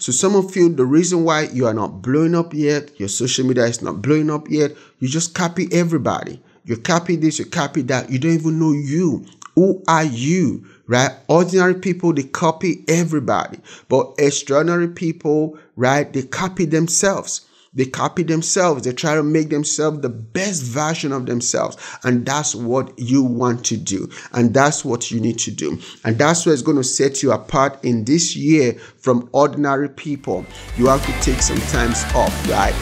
So some of you, the reason why you are not blowing up yet, your social media is not blowing up yet, you just copy everybody. You copy this, you copy that. You don't even know you. Who are you, right? Ordinary people, they copy everybody. But extraordinary people, right, they copy themselves. They copy themselves. They try to make themselves the best version of themselves. And that's what you want to do. And that's what you need to do. And that's what's going to set you apart in this year from ordinary people. You have to take some time off, right?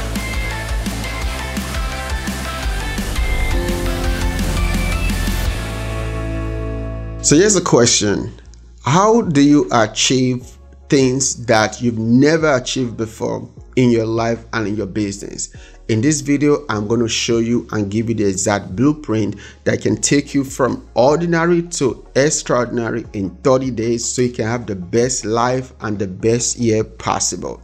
So here's a question. How do you achieve things that you've never achieved before in your life and in your business? In this video, I'm going to show you and give you the exact blueprint that can take you from ordinary to extraordinary in 30 days so you can have the best life and the best year possible.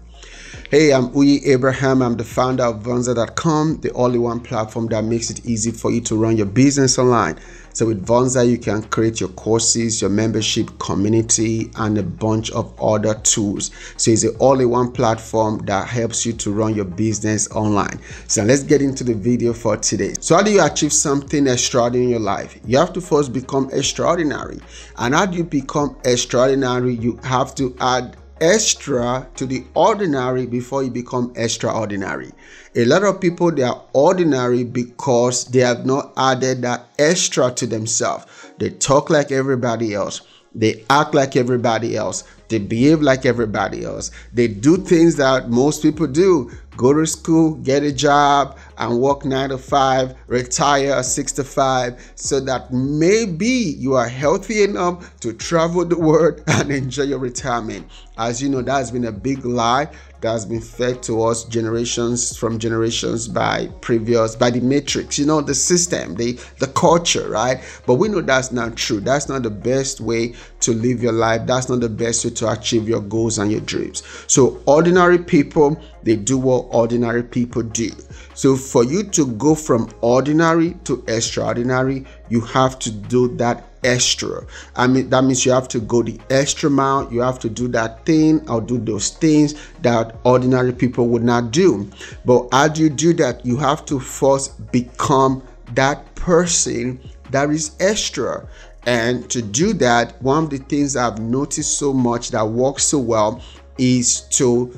Hey, I'm Uyi Abraham. I'm the founder of Vonza.com, the all-in-one platform that makes it easy for you to run your business online. So with Vonza, you can create your courses, your membership community, and a bunch of other tools. So it's an all-in-one platform that helps you to run your business online. So let's get into the video for today. So how do you achieve something extraordinary in your life? You have to first become extraordinary. And how do you become extraordinary? You have to add extra to the ordinary before you become extraordinary. A lot of people, they are ordinary because they have not added that extra to themselves. They talk like everybody else. They act like everybody else. They behave like everybody else. They do things that most people do. Go to school, get a job, and work 9 to 5, retire at 65, so that maybe you are healthy enough to travel the world and enjoy your retirement. As you know, that has been a big lie that has been fed to us generations from generations by the matrix, you know, the system, the culture, right? But we know that's not true. That's not the best way to live your life. That's not the best way to achieve your goals and your dreams. So ordinary people, they do what ordinary people do. So for you to go from ordinary to extraordinary, you have to do that extra. I mean, that means you have to go the extra mile. You have to do that thing or do those things that ordinary people would not do. But how do you do that? You have to first become that person that is extra. And to do that, one of the things I've noticed so much that works so well is to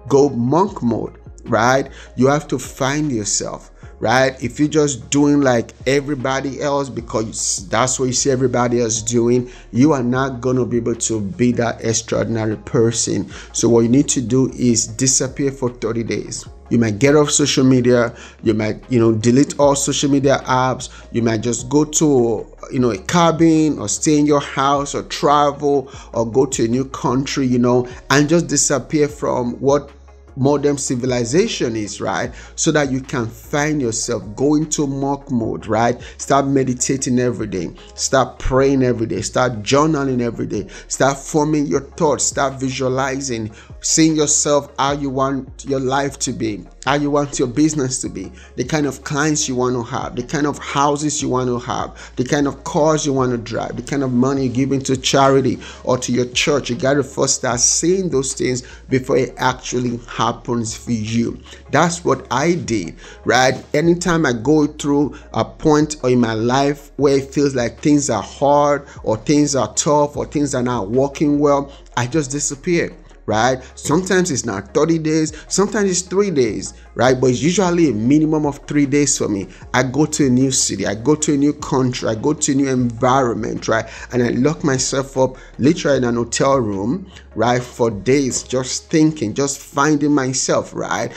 go monk mode, right? You have to find yourself, right? If you're just doing like everybody else because that's what you see everybody else doing, you are not going to be able to be that extraordinary person. So what you need to do is disappear for 30 days. You might get off social media. You might, delete all social media apps. You might just go to, a cabin or stay in your house or travel or go to a new country, and just disappear from what modern civilization is, right? So that you can find yourself, go into monk mode, right? Start meditating every day, start praying every day, start journaling every day, start forming your thoughts, start visualizing, seeing yourself how you want your life to be, how you want your business to be, the kind of clients you want to have, the kind of houses you want to have, the kind of cars you want to drive, the kind of money you give into charity or to your church. You got to first start seeing those things before it actually happens for you. That's what I did, right? Anytime I go through a point in my life where it feels like things are hard or things are tough or things are not working well, I just disappear. Right? Sometimes it's not 30 days, sometimes it's 3 days, right? But it's usually a minimum of 3 days for me. I go to a new city, I go to a new country, I go to a new environment, right? And I lock myself up literally in an hotel room, right? For days, just thinking, just finding myself, right?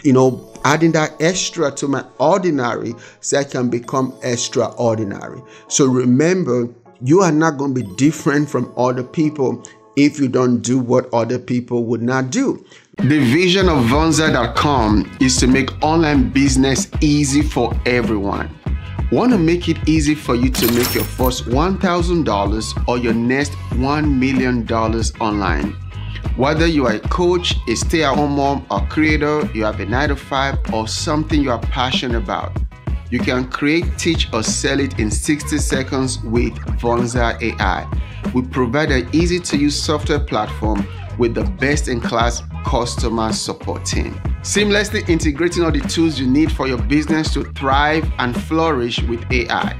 Adding that extra to my ordinary so I can become extraordinary. So remember, you are not going to be different from other people if you don't do what other people would not do. The vision of Vonza.com is to make online business easy for everyone. Want to make it easy for you to make your first $1,000 or your next $1 million online. Whether you are a coach, a stay-at-home mom, or creator, you have a 9 to 5 or something you are passionate about, you can create, teach, or sell it in 60 seconds with Vonza AI. We provide an easy-to-use software platform with the best-in-class customer support team. Seamlessly integrating all the tools you need for your business to thrive and flourish with AI.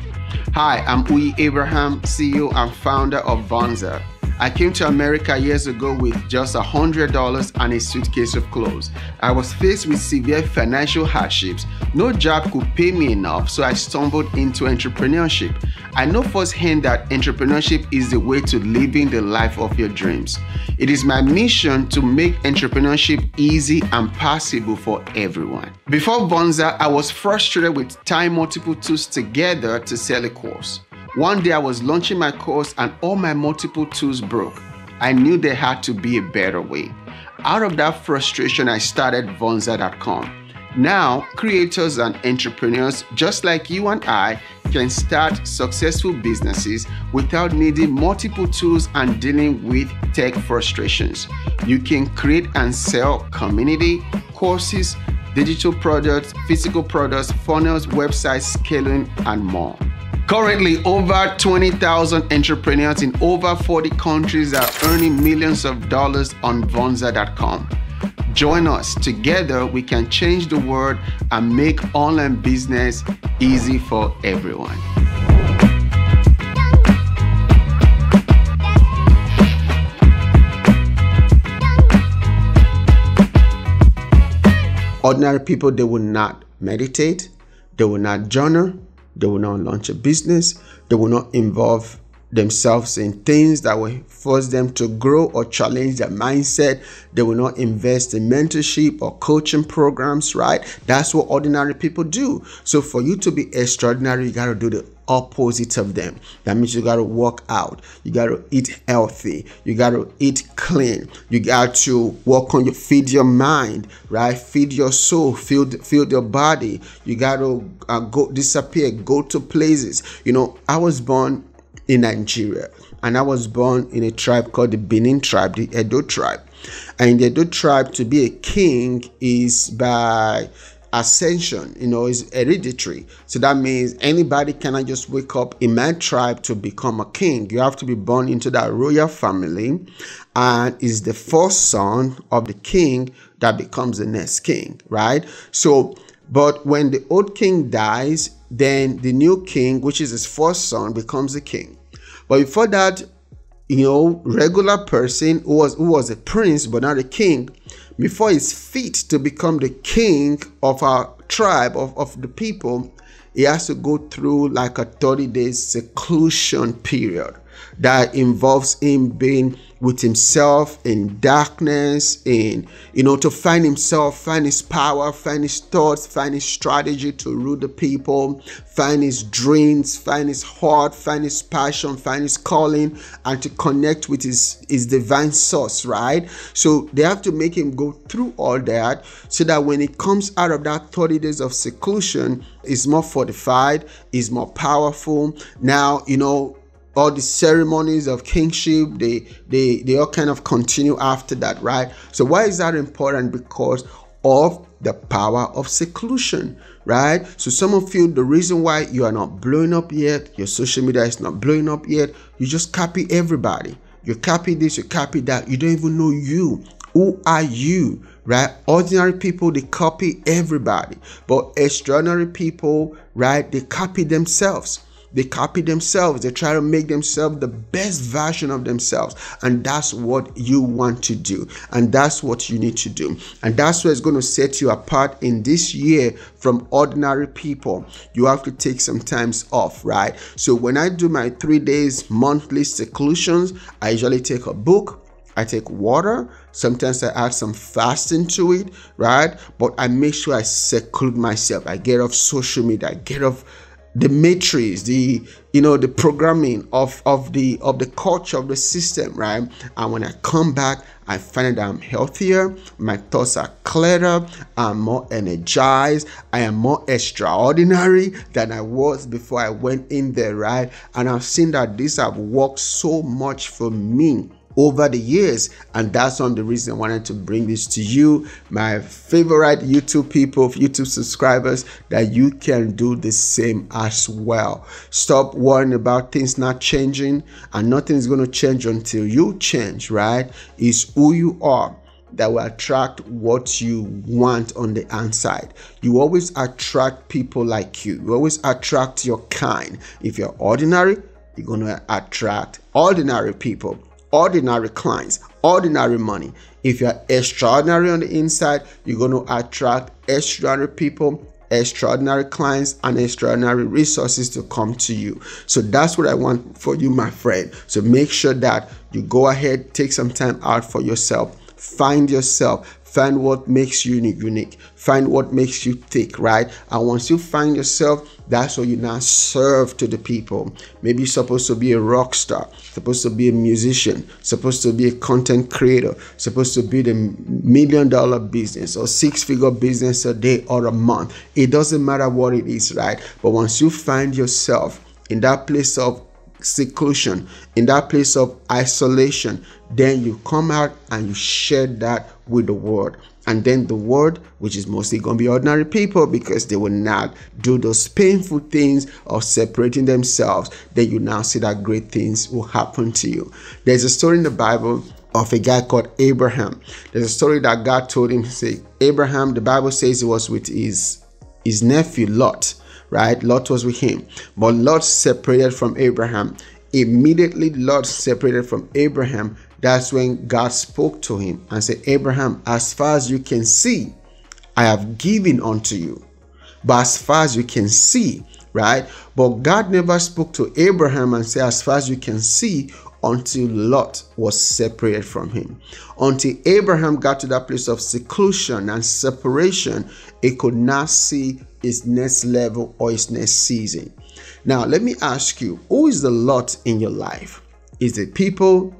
Hi, I'm Uyi Abraham, CEO and founder of Vonza. I came to America years ago with just $100 and a suitcase of clothes. I was faced with severe financial hardships. No job could pay me enough, so I stumbled into entrepreneurship. I know firsthand that entrepreneurship is the way to living the life of your dreams. It is my mission to make entrepreneurship easy and possible for everyone. Before Vonza, I was frustrated with tying multiple tools together to sell a course. One day I was launching my course and all my multiple tools broke. I knew there had to be a better way. Out of that frustration, I started Vonza.com. Now, creators and entrepreneurs just like you and I can start successful businesses without needing multiple tools and dealing with tech frustrations. You can create and sell community, courses, digital products, physical products, funnels, websites, scaling, and more. Currently, over 20,000 entrepreneurs in over 40 countries are earning millions of dollars on Vonza.com. Join us. Together, we can change the world and make online business easy for everyone. Ordinary people, they will not meditate, they will not journal, they will not launch a business. They will not involve themselves in things that will force them to grow or challenge their mindset. They will not invest in mentorship or coaching programs, right? That's what ordinary people do. So for you to be extraordinary, you got to do the opposite of them. That means you got to work out. You got to eat healthy. You got to eat clean. You got to work on feed your mind, right? Feed your soul, feed your body. You got to go to places. You know, I was born in Nigeria, and I was born in a tribe called the Benin tribe, the Edo tribe. And in the Edo tribe, to be a king is by ascension, you know, is hereditary. So that means anybody cannot just wake up in my tribe to become a king. You have to be born into that royal family, and is the first son of the king that becomes the next king, right? So, but when the old king dies, then the new king, which is his first son, becomes the king. But before that, you know, regular person who was a prince but not a king, before he's fit to become the king of our tribe, of the people, he has to go through like a 30-day seclusion period that involves him being with himself in darkness, in, you know, to find himself, find his power, find his thoughts, find his strategy to rule the people, find his dreams, find his heart, find his passion, find his calling, and to connect with his divine source, right? So they have to make him go through all that so that when he comes out of that 30 days of seclusion, he's more fortified, he's more powerful. Now, you know, all the ceremonies of kingship, they all kind of continue after that, right? So why is that important? Because of the power of seclusion, right? So some of you, the reason why you are not blowing up yet, your social media is not blowing up yet, you just copy everybody. You copy this, you copy that. You don't even know you. Who are you, right? Ordinary people, they copy everybody. But extraordinary people, right, they copy themselves. They copy themselves. They try to make themselves the best version of themselves. And that's what you want to do. And that's what you need to do. And that's what's going to set you apart in this year from ordinary people. You have to take some time off, right? So when I do my 3 days monthly seclusions, I usually take a book. I take water. Sometimes I add some fasting to it, right? But I make sure I seclude myself. I get off social media. I get off the matrix, the programming of the culture of the system, right? And when I come back, I find that I'm healthier, my thoughts are clearer, I'm more energized, I am more extraordinary than I was before I went in there, right? And I've seen that this have worked so much for me. over the years. And that's one of the reasons I wanted to bring this to you, my favorite YouTube people, YouTube subscribers, that you can do the same as well. Stop worrying about things not changing, and nothing is going to change until you change, right? It's who you are that will attract what you want on the inside. You always attract people like you. You always attract your kind. If you're ordinary, you're going to attract ordinary people, ordinary clients, ordinary money. If you're extraordinary on the inside, you're going to attract extraordinary people, extraordinary clients, and extraordinary resources to come to you. So that's what I want for you, my friend. So make sure that you go ahead, take some time out for yourself. Find yourself. Find what makes you unique. Find what makes you tick, right? And once you find yourself, that's what you now serve to the people. Maybe you're supposed to be a rock star, supposed to be a musician, supposed to be a content creator, supposed to build a $1 million business or 6-figure business a day or a month. It doesn't matter what it is, right? But once you find yourself in that place of seclusion, in that place of isolation, then you come out and you share that with the world. And then the world, which is mostly going to be ordinary people, because they will not do those painful things of separating themselves, then you now see that great things will happen to you. There's a story in the Bible of a guy called Abraham. There's a story that God told him, say, Abraham, the Bible says he was with his nephew Lot, right? Lot was with him, but Lot separated from Abraham. Immediately Lot separated from Abraham. That's when God spoke to him and said, Abraham, as far as you can see, I have given unto you. But as far as you can see, right? But God never spoke to Abraham and said, as far as you can see, until Lot was separated from him. Until Abraham got to that place of seclusion and separation, he could not see his next level or his next season. Now, let me ask you, who is the Lot in your life? Is it people?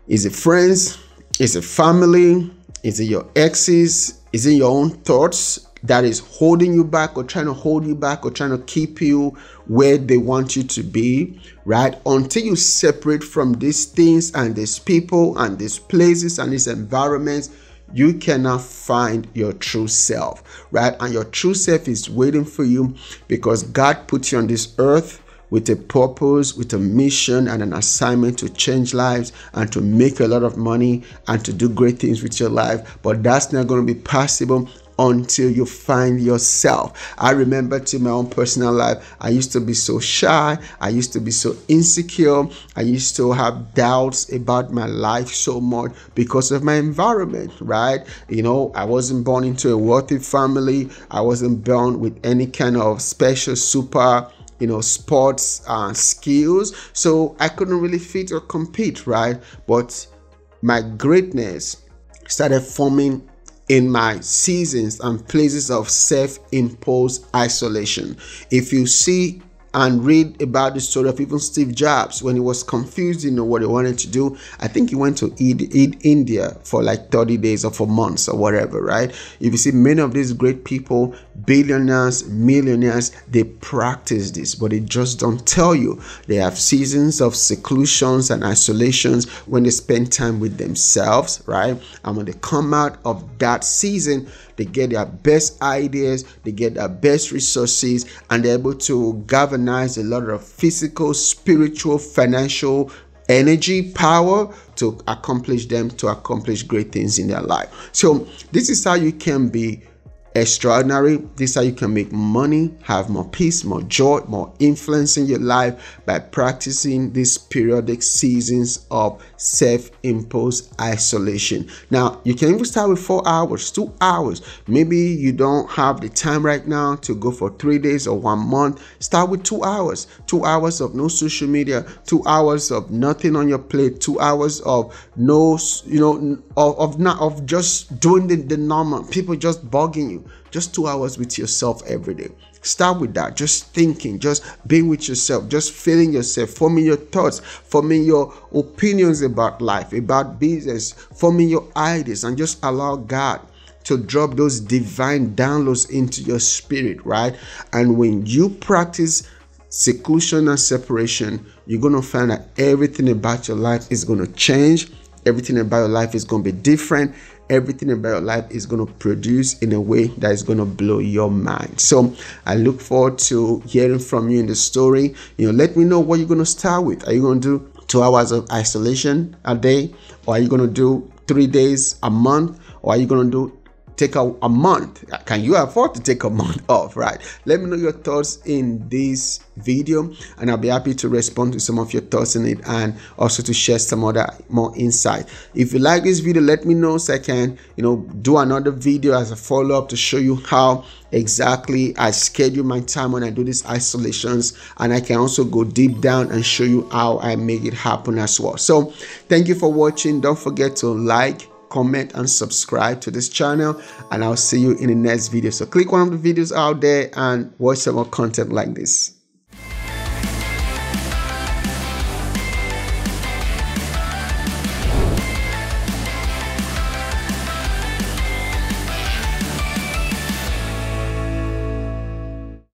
Is it friends? Is it family? Is it your exes? Is it your own thoughts that is holding you back or trying to hold you back or trying to keep you where they want you to be, right? Until you separate from these things and these people and these places and these environments, you cannot find your true self, right? And your true self is waiting for you, because God put you on this earth with a purpose, with a mission and an assignment to change lives and to make a lot of money and to do great things with your life. But that's not going to be possible until you find yourself. I remember to my own personal life, I used to be so shy. I used to be so insecure. I used to have doubts about my life so much because of my environment, right? You know, I wasn't born into a wealthy family. I wasn't born with any kind of special super sports skills, so I couldn't really fit or compete, right? But my greatness started forming in my seasons and places of self-imposed isolation. If you see and read about the story of even Steve Jobs, when he was confused, what he wanted to do, I think he went to India for like 30 days or for months or whatever, right? If you see many of these great people, billionaires, millionaires, they practice this, but they just don't tell you. They have seasons of seclusions and isolations when they spend time with themselves, right? And when they come out of that season, they get their best ideas, they get their best resources, and they're able to galvanize a lot of physical, spiritual, financial energy, power to accomplish great things in their life. So this is how you can be extraordinary. This is how you can make money, have more peace, more joy, more influence in your life by practicing these periodic seasons of self-imposed isolation. Now, you can even start with 4 hours, 2 hours. Maybe you don't have the time right now to go for 3 days or 1 month. Start with 2 hours. 2 hours of no social media, 2 hours of nothing on your plate, 2 hours of no, of just doing the normal, people just bugging you. Just 2 hours with yourself every day. Start with that. Just thinking, just being with yourself, just feeling yourself, forming your thoughts, forming your opinions about life, about business, forming your ideas, and just allow God to drop those divine downloads into your spirit, right? And when you practice seclusion and separation, you're going to find that everything about your life is going to change. Everything about your life is going to be different. Everything about your life is going to produce in a way that is going to blow your mind. So I look forward to hearing from you in the story. Let me know what you're going to start with. Are you going to do 2 hours of isolation a day? Or are you going to do 3 days a month? Or are you going to take a month? Can you afford to take a month off, right? Let me know your thoughts in this video, and I'll be happy to respond to some of your thoughts in it, and also to share some other more insight. If you like this video, let me know so I can do another video as a follow-up to show you how exactly I schedule my time when I do these isolations, and I can also go deep down and show you how I make it happen as well. So thank you for watching. Don't forget to like, comment, and subscribe to this channel, and I'll see you in the next video. So click one of the videos out there and watch some more content like this.